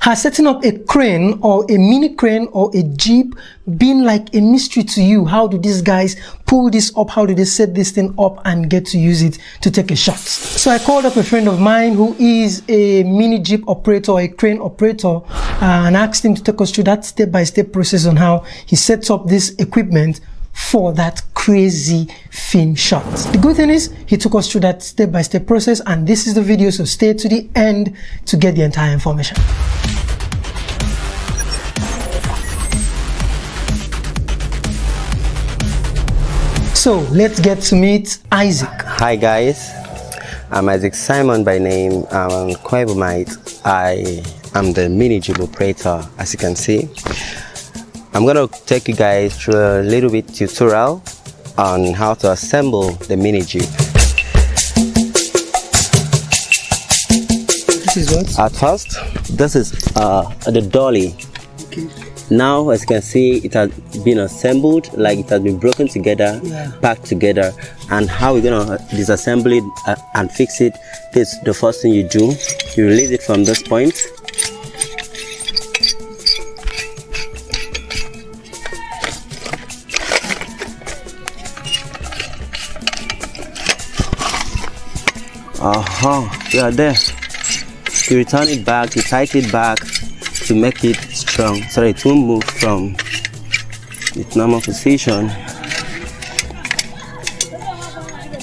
Has setting up a crane or a mini crane or a jib been like a mystery to you? How do these guys pull this up? How do they set this thing up and get to use it to take a shot? So I called up a friend of mine who is a mini jib operator or a crane operator and asked him to take us through that step-by-step process on how he sets up this equipment for that crazy film shot. The good thing is he took us through that step-by-step process, and this is the video, so stay to the end to get the entire information. So let's get to meet Isaac. Hi guys, I'm Isaac Simon by name. I'm a Kwebumite. I am the mini jib operator, as you can see. I'm gonna take you guys through a little bit tutorial on how to assemble the mini jib. This is what? At first, this is the dolly. Okay. Now, as you can see, it has been assembled, like it has been broken together, packed together. And how we're gonna disassemble it and fix it, this is the first thing you do. You release it from this point. You are there. You return it back, you tighten it back to make it strong so that it won't move from its normal position.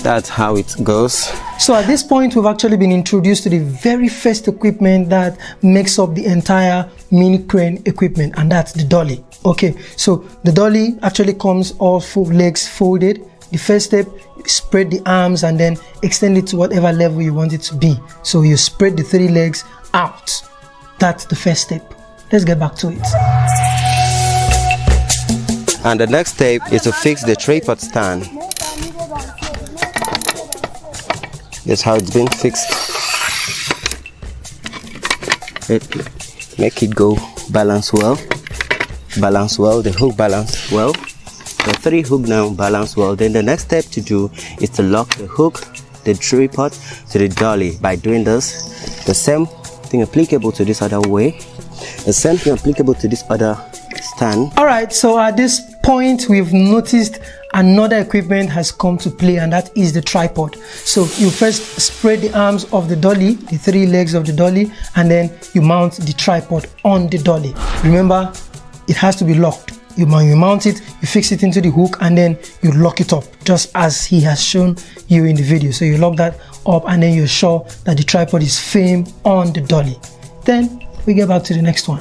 That's how it goes. So at this point, we've actually been introduced to the very first equipment that makes up the entire mini crane equipment, and that's the dolly. Okay, so the dolly actually comes all 4 legs folded. The first step, you spread the arms and then extend it to whatever level you want it to be. So you spread the 3 legs out. That's the first step. Let's get back to it. And the next step is to fix the tripod stand. That's how it's been fixed. Make it go balance well. Balance well, the hook balance well. The 3 hook now balance well. Then the next step to do is to lock the hook, the tripod to the dolly. By doing this, the same thing applicable to this other way, the same thing applicable to this other stand. All right, so at this point we've noticed another equipment has come to play, and that is the tripod. So you first spread the arms of the dolly, the 3 legs of the dolly, and then you mount the tripod on the dolly. Remember, it has to be locked. You mount it, you fix it into the hook, and then you lock it up, just as he has shown you in the video. So you lock that up, and then you're sure that the tripod is firm on the dolly. Then we get back to the next one.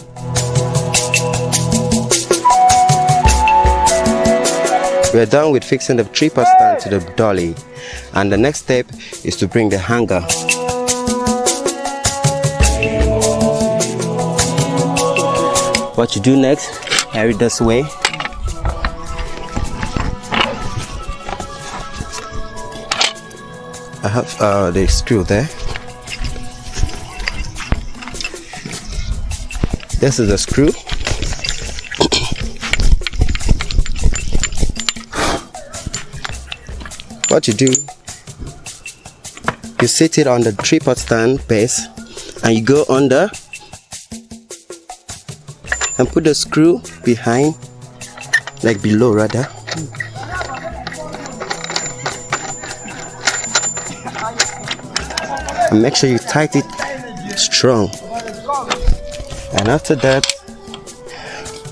We're done with fixing the tripod stand to the dolly, and the next step is to bring the hanger. What you do next, carry it this way. I have the screw there. This is the screw. What you do, you sit it on the tripod stand base and you go under and put the screw behind, like below rather. And make sure you tighten it strong. And after that,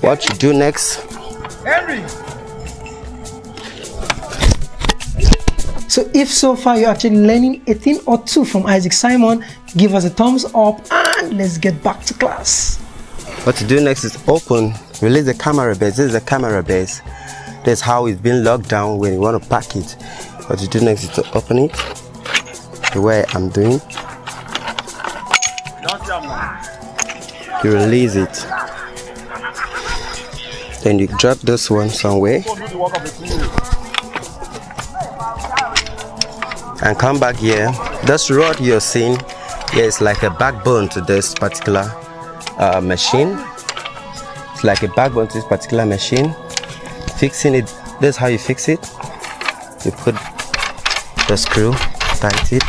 what you do next, so if so far you're actually learning a thing or two from Isaac Simon, give us a thumbs up and let's get back to class. what to do next is open, release the camera base. This is the camera base. That's how it's been locked down when you want to pack it. What you do next is to open it the way I'm doing. You release it, then you drop this one somewhere and come back here. This rod you're seeing here is like a backbone to this particular machine. It's like a backbone to this particular machine. Fixing it, this is how you fix it. You put the screw, tight it,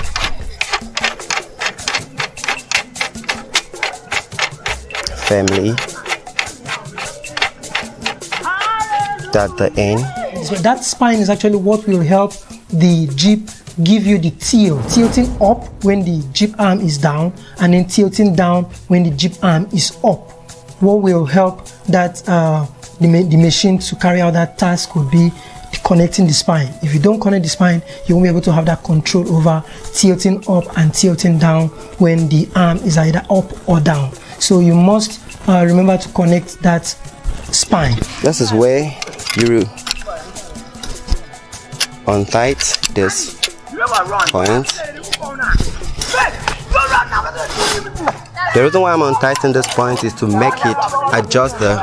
firmly. At the end. So that spine is actually what will help the jib give you the tilting up when the jib arm is down, and then tilting down when the jib arm is up. What will help that the machine to carry out that task would be connecting the spine. If you don't connect the spine, you won't be able to have that control over tilting up and tilting down when the arm is either up or down. So you must remember to connect that spine. This is where you untight this point. The reason why I'm untightening this point is to make it adjust the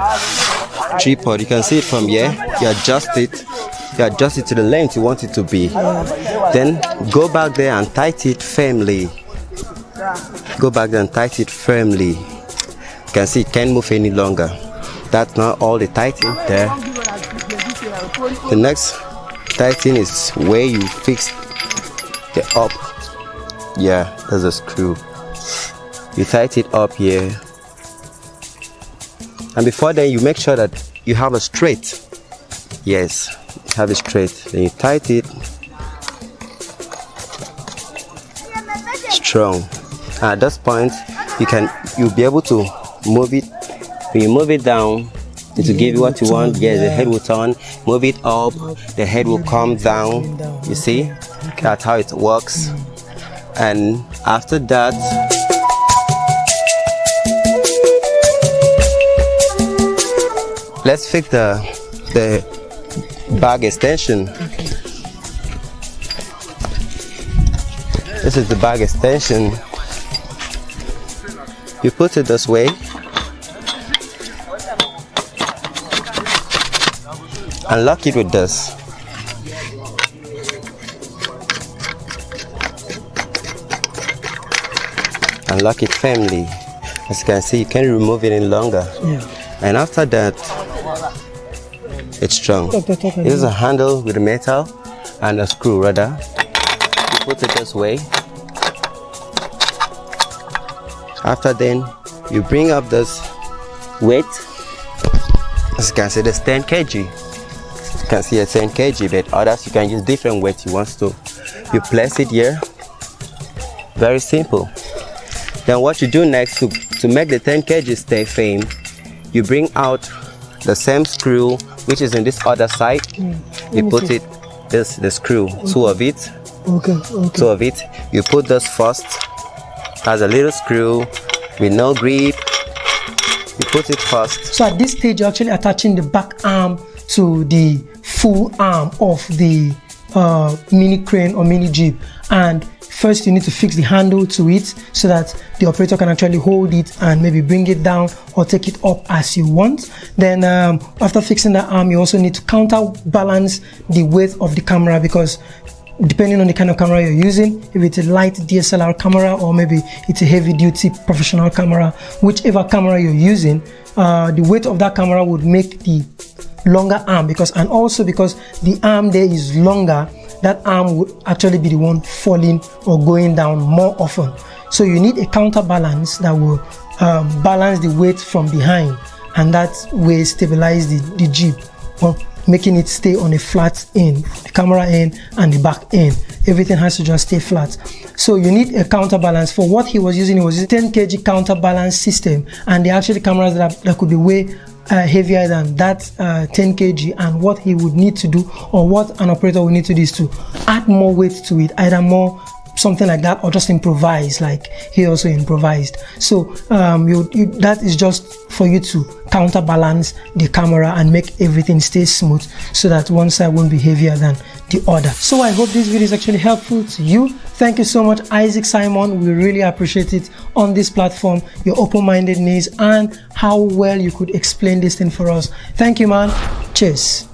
tripod. You can see it from here. You adjust it to the length you want it to be. Then go back there and tighten it firmly. Go back there and tighten it firmly. You can see it can't move any longer. That's not all the tightening there. The next tightening is where you fix the up. Yeah, there's a screw. You tighten it up here. And before then, you make sure that you have a straight. Yes, have it straight. Then you tighten it strong. At this point, you'll be able to move it. When you move it down, it will give you what you want. Yes, the head will turn. Move it up, the head will come down. You see, that's how it works. And after that, let's fix the bag extension. This is the bag extension. You put it this way and lock it with this. And lock it firmly. As you can see, you can't remove it any longer. Yeah. And after that, it's strong. This is a handle with a metal and a screw rather. You put it this way. After then, you bring up this weight. As you can see, it's 10 kg. You can see it's 10 kg, but others you can use different weight you want to. You place it here. Very simple. Then what you do next to make the 10 kg stay firm, you bring out the same screw which is in this other side. You put it, the screw, two of it. Two of it. You put this first as a little screw with no grip. You put it first. So at this stage, you're actually attaching the back arm to the full arm of the mini crane or mini jib, and first you need to fix the handle to it so that the operator can actually hold it and maybe bring it down or take it up as you want. Then after fixing the arm, you also need to counterbalance the weight of the camera, because depending on the kind of camera you're using, if it's a light DSLR camera or maybe it's a heavy duty professional camera, whichever camera you're using, the weight of that camera would make the longer arm, and also because the arm there is longer, that arm would actually be the one falling or going down more often. So you need a counterbalance that will balance the weight from behind, and that way stabilize the jib, or making it stay on a flat end, the camera end and the back end. Everything has to just stay flat. So you need a counterbalance. For what he was using, a 10 kg counterbalance system, and they actually cameras that could be way heavier than that 10 kg, and what he would need to do, or what an operator would need to do, is to add more weight to it, either more something like that, or just improvise like he also improvised. So that is just for you to counterbalance the camera and make everything stay smooth, so that one side won't be heavier than the other. So I hope this video is actually helpful to you. Thank you so much, Isaac Simon. We really appreciate it on this platform, your open-mindedness and how well you could explain this thing for us. Thank you, man. Cheers.